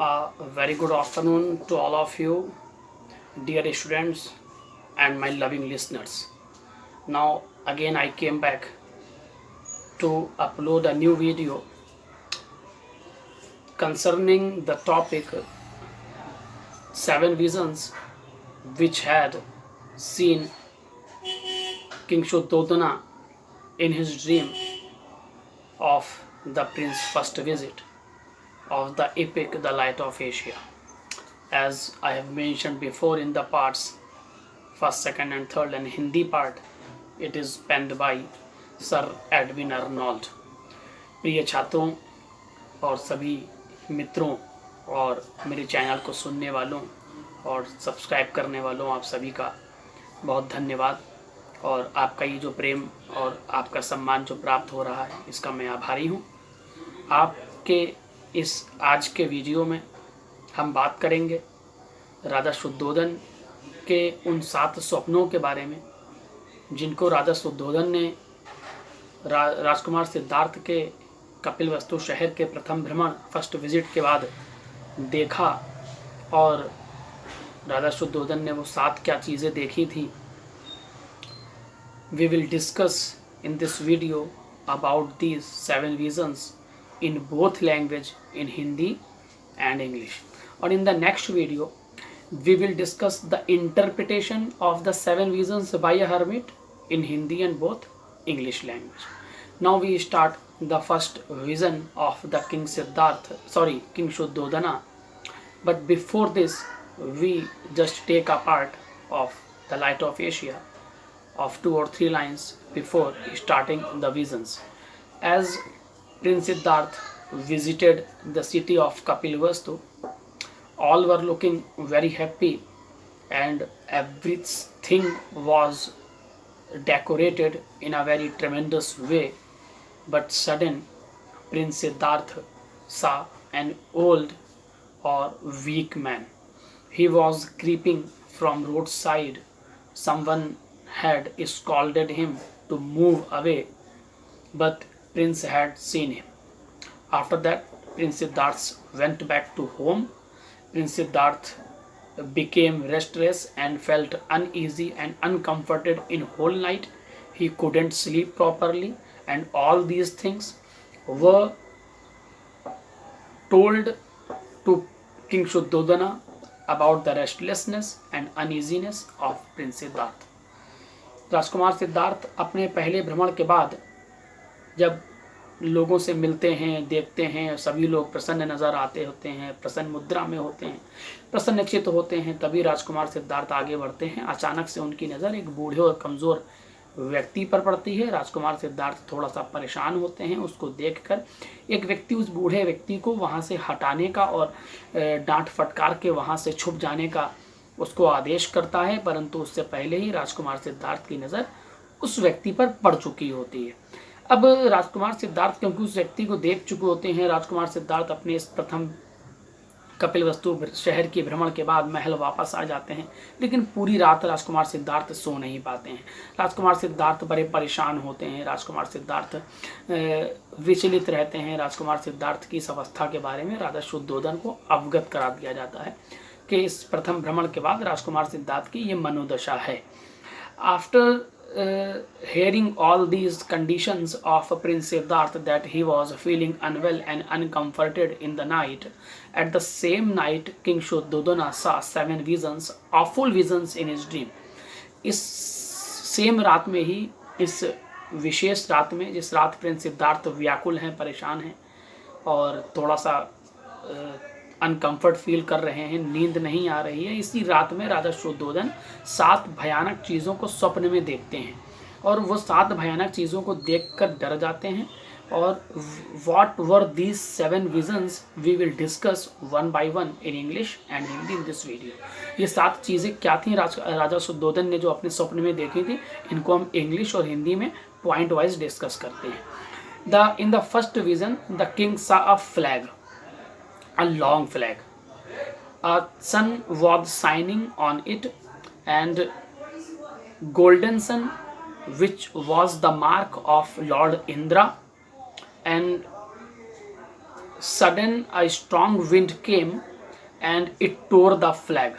A very good afternoon to all of you, dear students and my loving listeners. Now, again, I came back to upload a new video concerning the topic 7 visions which had seen King Shuddhodana in his dream of the prince's first visit of the epic The Light of Asia. As I have mentioned before in the parts first, second and third, and Hindi part, it is penned by Sir Edwin Arnold. प्रिय छात्रों और सभी मित्रों और मेरे channel को सुनने वालों और सब्सक्राइब करने वालों, आप सभी का बहुत धन्यवाद। और आपका ये जो प्रेम और आपका सम्मान जो प्राप्त हो रहा है, इसका मैं आभारी हूँ। आपके इस आज के वीडियो में हम बात करेंगे राजा शुद्धोधन के उन 7 स्वप्नों के बारे में जिनको राजा शुद्धोधन ने राजकुमार सिद्धार्थ के कपिलवस्तु शहर के प्रथम भ्रमण फर्स्ट विजिट के बाद देखा। और राजा शुद्धोधन ने वो 7 क्या चीज़ें देखी थी। We will discuss in this video about these 7 visions in both language, in Hindi and English. Or in the next video, we will discuss the interpretation of the 7 visions by a hermit in Hindi and both English language. Now we start the first vision of the King Shuddhodana. But before this, we just take a part of the Light of Asia of 2 or 3 lines before starting the visions. As Prince Siddharth visited the city of Kapilvastu, all were looking very happy and everything was decorated in a very tremendous way. But sudden, Prince Siddharth saw an old or weak man. He was creeping from roadside. Someone had scolded him to move away, but Prince had seen him. After that, Prince Siddharth went back to home. Prince Siddharth became restless and felt uneasy and uncomforted in whole night. He couldn't sleep properly, and all these things were told to King Shuddhodana about the restlessness and uneasiness of Prince Siddharth. राजकुमार सिद्धार्थ अपने पहले भ्रमण के बाद जब लोगों से मिलते हैं, देखते हैं, सभी लोग प्रसन्न नज़र आते होते हैं, प्रसन्न मुद्रा में होते हैं, प्रसन्नचित्त होते हैं, तभी राजकुमार सिद्धार्थ आगे बढ़ते हैं। अचानक से उनकी नज़र एक बूढ़े और कमज़ोर व्यक्ति पर पड़ती है। राजकुमार सिद्धार्थ थोड़ा सा परेशान होते हैं। उसको देखकर एक व्यक्ति उस बूढ़े व्यक्ति को वहाँ से हटाने का और डांट फटकार के वहाँ से छुप जाने का उसको आदेश करता है, परंतु उससे पहले ही राजकुमार सिद्धार्थ की नज़र उस व्यक्ति पर पड़ चुकी होती है। अब राजकुमार सिद्धार्थ क्योंकि उस व्यक्ति को देख चुके होते हैं, राजकुमार सिद्धार्थ अपने इस प्रथम कपिलवस्तु शहर के भ्रमण के बाद महल वापस आ जाते हैं। लेकिन पूरी रात राजकुमार सिद्धार्थ सो नहीं पाते हैं। राजकुमार सिद्धार्थ बड़े परेशान होते हैं। राजकुमार सिद्धार्थ विचलित रहते हैं। राजकुमार सिद्धार्थ की इस अवस्था के बारे में राजा शुद्धोधन को अवगत करा दिया जाता है कि इस प्रथम भ्रमण के बाद राजकुमार सिद्धार्थ की ये मनोदशा है। After hearing all these conditions of Prince Siddharth, that he was feeling unwell and uncomforted in the night, at the same night King Shuddhodana saw 7 visions, awful visions in his dream. इस same रात में ही, इस विशेष रात में, जिस रात Prince Siddharth व्याकुल हैं, परेशान हैं और थोड़ा सा अनकम्फर्ट फील कर रहे हैं, नींद नहीं आ रही है, इसी रात में राजा शुद्धोधन 7 भयानक चीज़ों को स्वप्न में देखते हैं और वो 7 भयानक चीज़ों को देखकर डर जाते हैं। और whatever these 7 visions we will discuss one by one in English and Hindi in this video. ये 7 चीज़ें क्या थीं राजा शुद्धोधन ने जो अपने स्वप्न में देखी थी, इनको हम इंग्लिश और हिंदी में पॉइंट वाइज डिस्कस करते हैं। In the first vision the king saw a flag, a long flag. A sun was shining on it, and golden sun, which was the mark of Lord Indra, and sudden a strong wind came and it tore the flag.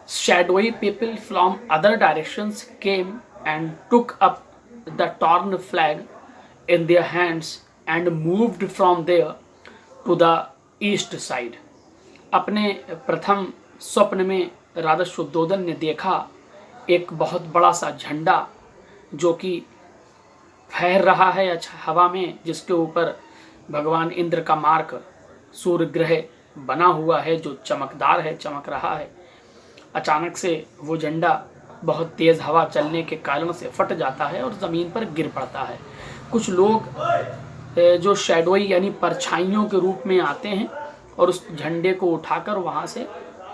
Shadowy people from other directions came and took up the torn flag in their hands and moved from there to the east side. अपने प्रथम स्वप्न में राजा शुद्धोदन ने देखा एक बहुत बड़ा सा झंडा जो कि फहर रहा है अच्छा हवा में, जिसके ऊपर भगवान इंद्र का मार्क सूर्य ग्रह बना हुआ है जो चमकदार है, चमक रहा है। अचानक से वो झंडा बहुत तेज़ हवा चलने के कारण से फट जाता है और ज़मीन पर गिर पड़ता है। कुछ लोग जो शैडोई यानी परछाइयों के रूप में आते हैं और उस झंडे को उठाकर वहाँ से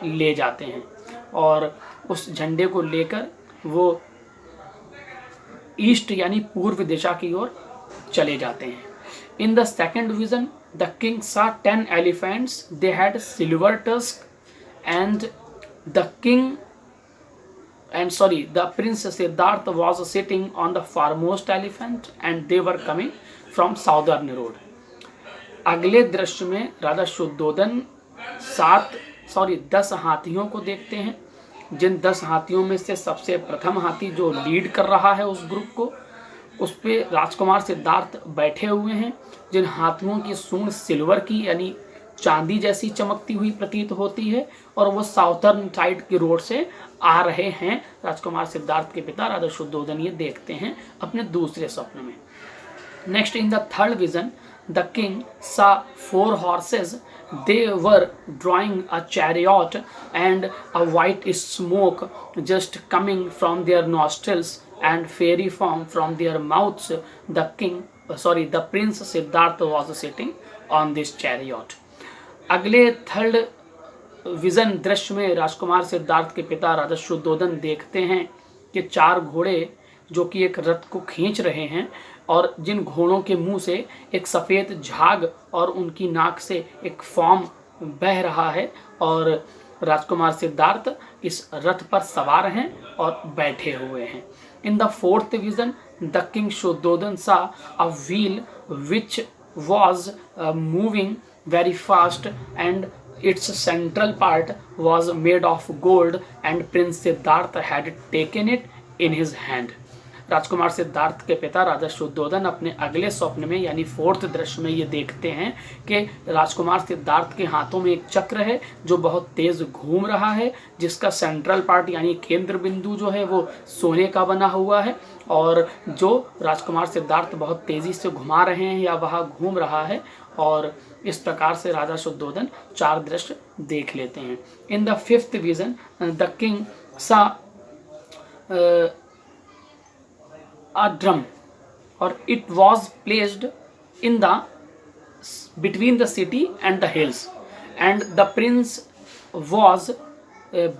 ले जाते हैं और उस झंडे को लेकर वो ईस्ट यानी पूर्व दिशा की ओर चले जाते हैं। In the second vision the king सा 10 elephants, they had silver tusk and the prince Siddhartha was sitting on the foremost elephant and they were coming from southern road. अगले दृश्य में राजा शुद्धोदन 10 हाथियों को देखते हैं, जिन 10 हाथियों में से सबसे प्रथम हाथी जो लीड कर रहा है उस ग्रुप को, उस पे राजकुमार सिद्धार्थ बैठे हुए हैं, जिन हाथियों की सूंड सिल्वर की यानी चांदी जैसी चमकती हुई प्रतीत होती है और वो साउथर्न साइड की रोड से आ रहे हैं। राजकुमार सिद्धार्थ के पिता राजा शुद्धोदन ये देखते हैं अपने दूसरे स्वप्न में। Next in the third vision the king सा 4 horses. They were drawing a chariot and a white smoke just coming from their nostrils and fairy form from their mouths. The prince Siddhartha was sitting on this chariot. अगले third vision दृश्य में राजकुमार सिद्धार्थ के पिता राजा शुद्धोदन देखते हैं कि 4 घोड़े जो कि एक रथ को खींच रहे हैं और जिन घोड़ों के मुंह से एक सफ़ेद झाग और उनकी नाक से एक फॉर्म बह रहा है और राजकुमार सिद्धार्थ इस रथ पर सवार हैं और बैठे हुए हैं। In the fourth vision the king Shuddhodana saw a wheel which was moving very fast and its central part was made of gold and Prince Siddhartha had taken it in his hand. राजकुमार सिद्धार्थ के पिता राजा शुद्धोदन अपने अगले स्वप्न में यानी 4th दृश्य में ये देखते हैं कि राजकुमार सिद्धार्थ के हाथों में एक चक्र है जो बहुत तेज घूम रहा है, जिसका सेंट्रल पार्ट यानी केंद्र बिंदु जो है वो सोने का बना हुआ है और जो राजकुमार सिद्धार्थ बहुत तेजी से घुमा रहे हैं या वह घूम रहा है। और इस प्रकार से राजा शुद्धोदन 4 दृश्य देख लेते हैं। In the 5th vision the king सा a drum or it was placed in the between the city and the hills and the prince was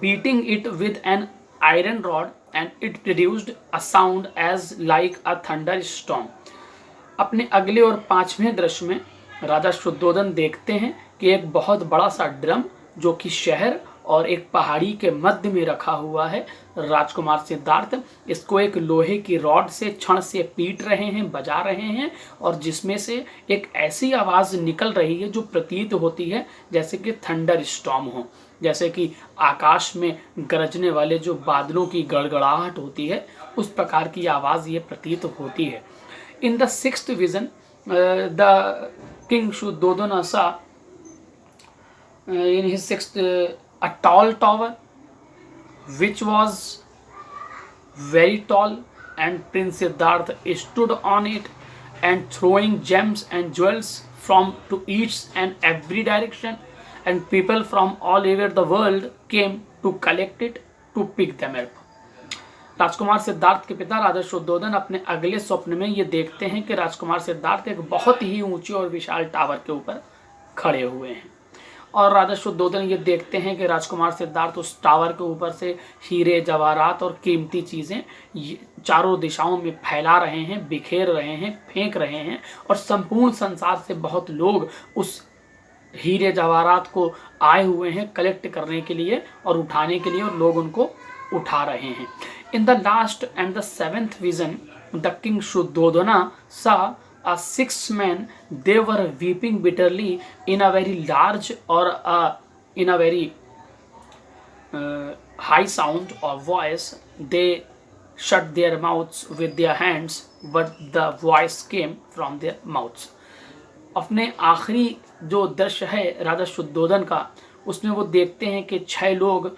beating it with an iron rod and it produced a sound as like a thunderstorm. अपने अगले और 5वें दृश्य में राजा शुद्धोदन देखते हैं कि एक बहुत बड़ा सा ड्रम जो कि शहर और एक पहाड़ी के मध्य में रखा हुआ है। राजकुमार सिद्धार्थ इसको एक लोहे की रॉड से छड़ से पीट रहे हैं, बजा रहे हैं और जिसमें से एक ऐसी आवाज़ निकल रही है जो प्रतीत होती है जैसे कि थंडर स्टॉर्म हो, जैसे कि आकाश में गरजने वाले जो बादलों की गड़गड़ाहट होती है उस प्रकार की आवाज़ ये प्रतीत होती है। In the 6th vision the king Shuddhodana सा in his 6th a tall tower which was very tall and Prince Siddhartha stood on it and throwing gems and jewels from to each and every direction and people from all over the world came to collect it to pick them up. राजकुमार सिद्धार्थ के पिता राजा शुद्धोदन अपने अगले स्वप्न में ये देखते हैं कि राजकुमार सिद्धार्थ एक बहुत ही ऊंचे और विशाल टावर के ऊपर खड़े हुए हैं और राजा शुद्धोदन ये देखते हैं कि राजकुमार सिद्धार्थ उस टावर के ऊपर से हीरे जवाहरात और कीमती चीज़ें चारों दिशाओं में फैला रहे हैं, बिखेर रहे हैं, फेंक रहे हैं और संपूर्ण संसार से बहुत लोग उस हीरे जवाहरात को आए हुए हैं कलेक्ट करने के लिए और उठाने के लिए और लोग उनको उठा रहे हैं। In the last and the 7th vision the king Shuddhodana saw 6 men, they were weeping bitterly in a very large or in a very high sound or voice. They shut their mouths with their hands, but the voice came from their mouths. अपने आखिरी जो दृश्य है राजा शुद्धोधन का, उसमें वो देखते हैं कि 6 लोग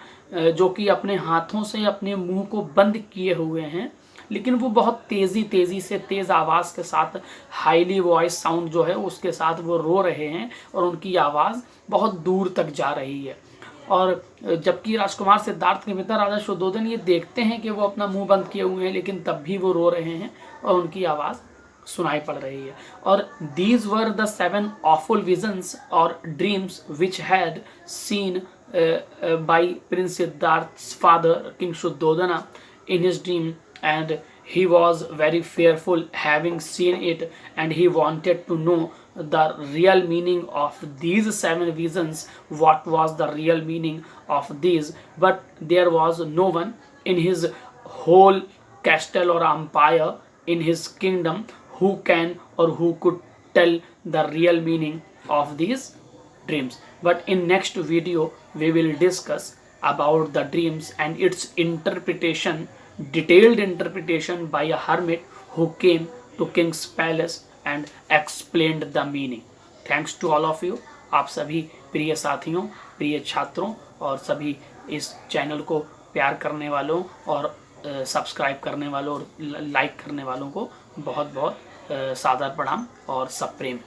जो कि अपने हाथों से अपने मुंह को बंद किए हुए हैं, लेकिन वो बहुत तेज़ी से तेज़ आवाज़ के साथ, हाईली वॉइस साउंड जो है उसके साथ वो रो रहे हैं और उनकी आवाज़ बहुत दूर तक जा रही है। और जबकि राजकुमार सिद्धार्थ के पिता राजा शुद्धोधन ये देखते हैं कि वो अपना मुंह बंद किए हुए हैं, लेकिन तब भी वो रो रहे हैं और उनकी आवाज़ सुनाई पड़ रही है। और these were the 7 awful visions और dreams which had seen by Prince Siddharth's father King Shuddhodana in his dream, and he was very fearful having seen it, and he wanted to know the real meaning of these 7 visions. What was the real meaning of these? But there was no one in his whole castle or empire, in his kingdom, who can or who could tell the real meaning of these dreams. But in next video we will discuss about the dreams and its interpretation, detailed interpretation by a hermit who came to King's palace and explained the meaning. Thanks to all of you. आप सभी प्रिय साथियों, प्रिय छात्रों और सभी इस channel को प्यार करने वालों और सब्सक्राइब करने वालों और लाइक करने वालों को बहुत बहुत सादर प्रणाम और सब प्रेम।